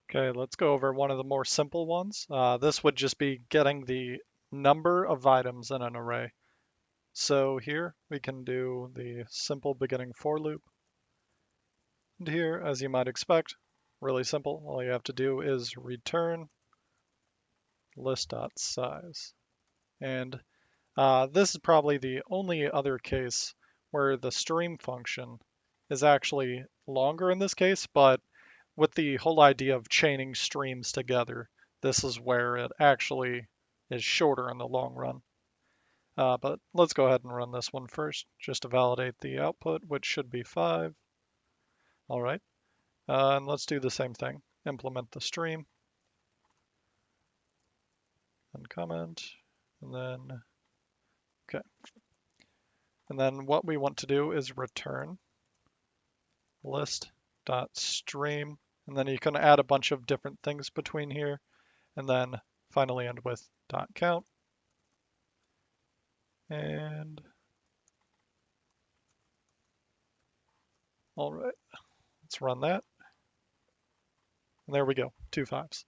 Okay, let's go over one of the more simple ones. This would just be getting the number of items in an array. So here we can do the simple beginning for loop. And here, as you might expect, really simple. All you have to do is return list.size. And this is probably the only other case where the stream function is actually longer in this case, but with the whole idea of chaining streams together, this is where it actually is shorter in the long run. But let's go ahead and run this one first, just to validate the output, which should be 5. All right, and let's do the same thing. Implement the stream, and comment, and then, okay. And then what we want to do is return list.stream, and then you can add a bunch of different things between here, and then finally end with .count. And all right, let's run that. And there we go, 2 5s.